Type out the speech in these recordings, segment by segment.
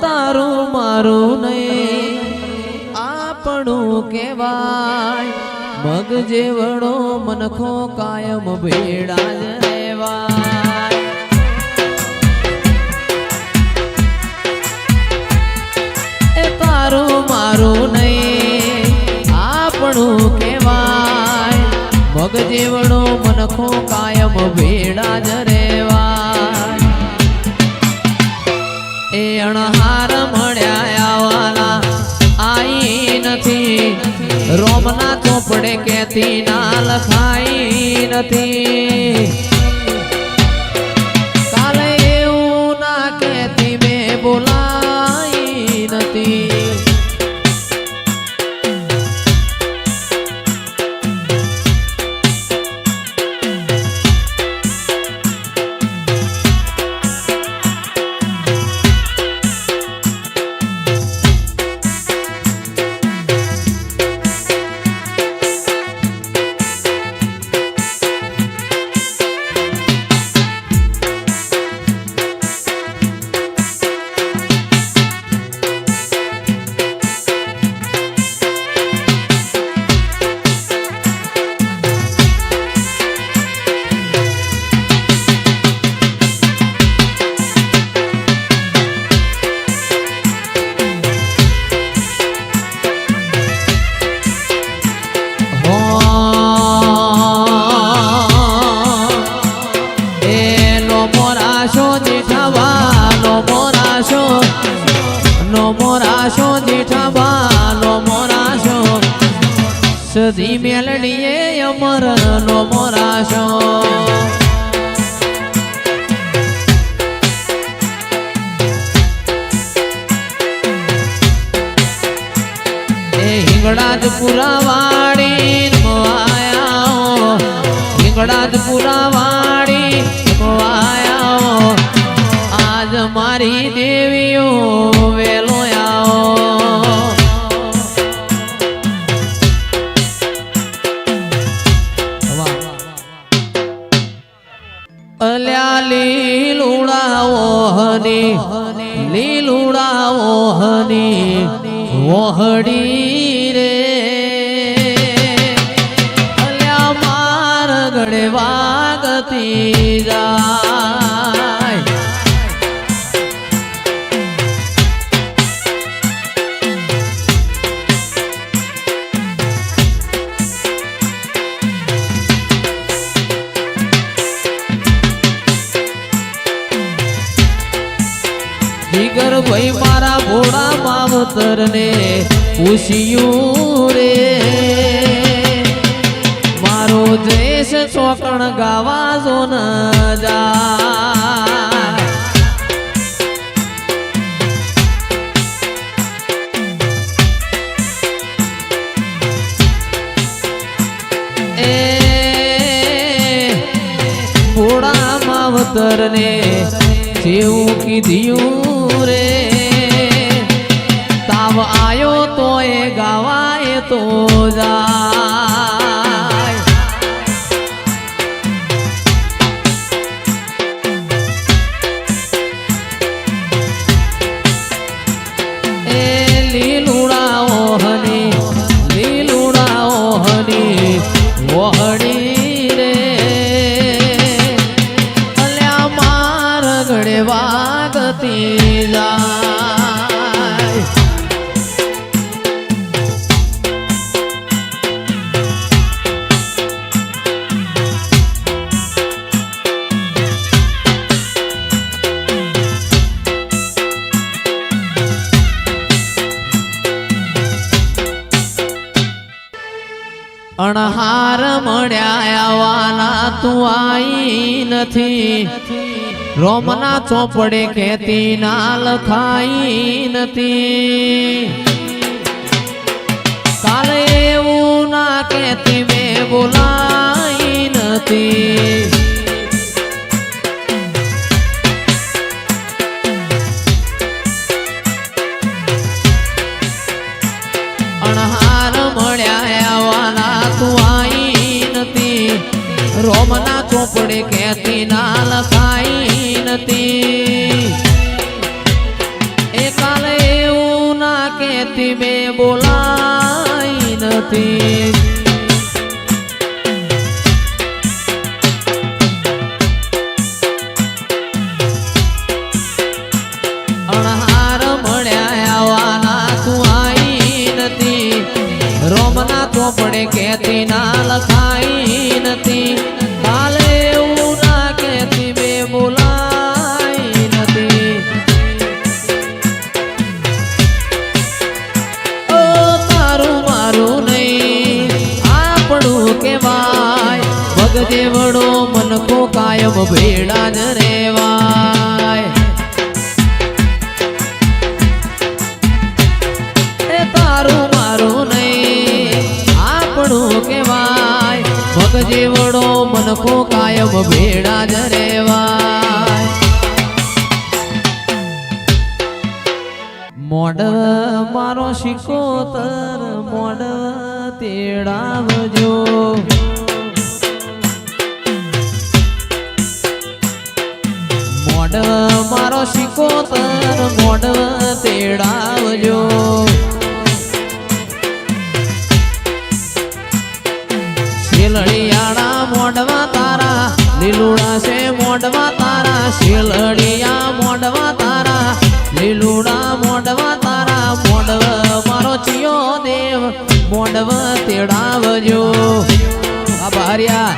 તારું મારું નહીં આપણું કહેવાય મગ જેવડો મનખો કાયમ ભેળા જ રહેવાય એ તારું મારું નહીં આપણું કહેવાય મગ જેવડો મનખો કાયમ ભેળા જ રહેવાય એ અણહાર મળ્યા આવવાના આઈ નથી રોમના ચોપડે કેતી ના લખાઈ નથી કાલે એવું ના કેતી મેં બોલાઈ નથી સદી મેલડીએ અમર નો મોરાશો એ હિંગળા જ પુરા વાડી મોયા હિંગળા જ પુરા વાડી મોયા આજ મારી દેવીઓ વેલો અલ્યા લીલુડાઓ હની વહડી રે અલ્યા માર ગળે વાગતી જાય જીગર ભાઈ મારા ભોળા માવતર ને પૂછ્યું રે મારો દેશ ચોકણ ગાવા જો ન જાય એ ભોળા માવતર ને જેવું કીધું રે તાવ આયો તો એ ગાવાય તો જાય એ લીલુડાઓ હની વહડી રે અલ્યા માર ગળે વાગતી જાય અણહાર મળ્યા આવવાના તું આઈ નથી રોમના ચોપડે ખેતી ના લખાઈ નથી કાલે એવું ના કેતી મેં બોલાઈ નથી અણહાર મળ્યા આવવાના તું આઈ નથી રોમના ચોપડે કેતી ના લખાઈ નથી એક કેતી મેં બોલાઈ નથી. અણહાર મળ્યા આવવાના તું આઈ નથી. રોમના ચોપડે કેતી ના લખાઈ નથી. કાલે એવું ના કેતી મેં બોલાઈ નથી. ઓ તારું મારું નહીં આપણું કેવાય. ભગજે વડો મનકો કાયમ ભેડા જ રેવાય. તારું મારું નહીં આપણું કેવાય. ભગજે વડો મનકો કાયમ ભેડા જ રેવાય. મોઢ મારો શિકોતર મોઢ તેડાવજો. મોઢ મારો શિકોતર મોઢ તેડાવજો. શેલડિયાળા મોઢવા તારા લીલુડા છે મોઢવા તારા. શેલડિયા મોઢવા તારા લીલુડા મોઢવા તારા. મોઢવ મારો ચિયો દેવ મોઢવ તેડાવજો. આ બારિયા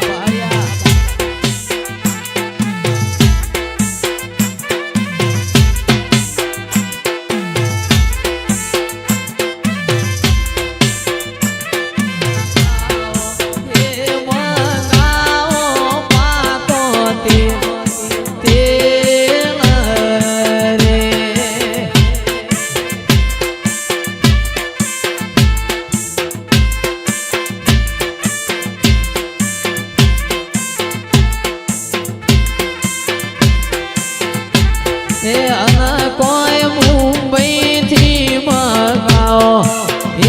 કોઈ મુંબઈ થી મગાવો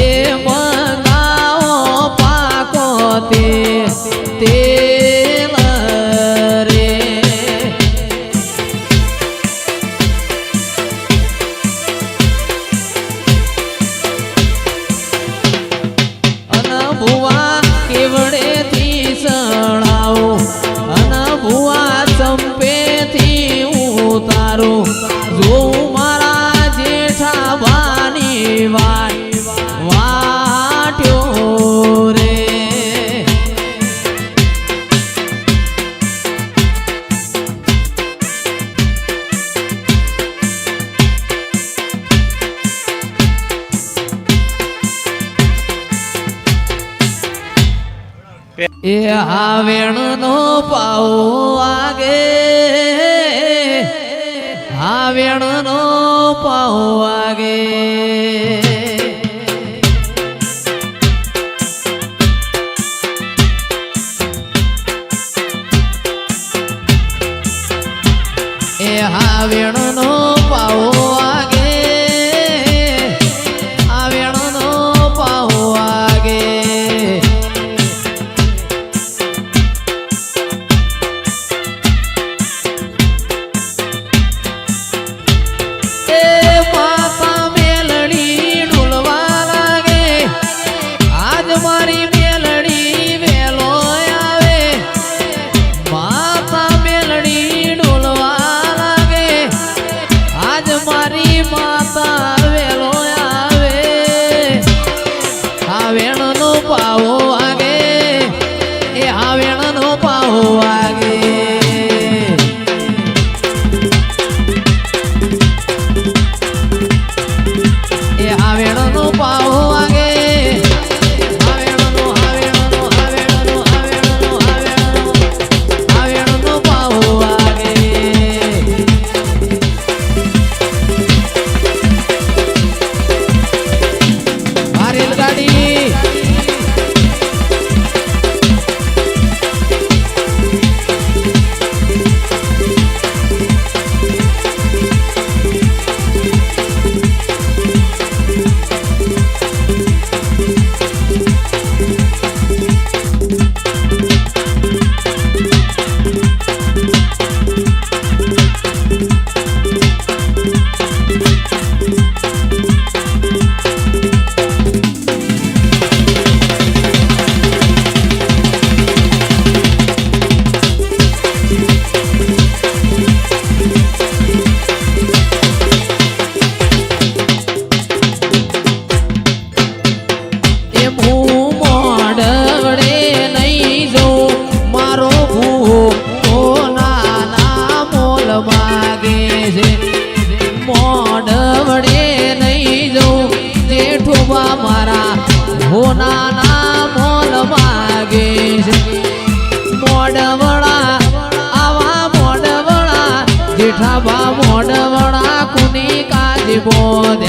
એ મગાવો પાકો તેલ રે. અન ભુવા કેવડે થી સળાવો. અન ભુવા ચંપે થી ઉતારો. જોઉં મારા જેઠા વાની વાટ્યો રે. એ હાવેણ નો પાવો આગે. હાવેણ નો પાવો આગે. એ હાવેણ નો પાવો આગે. હાવેણ નો પાવો આગે. રાખડી બોધ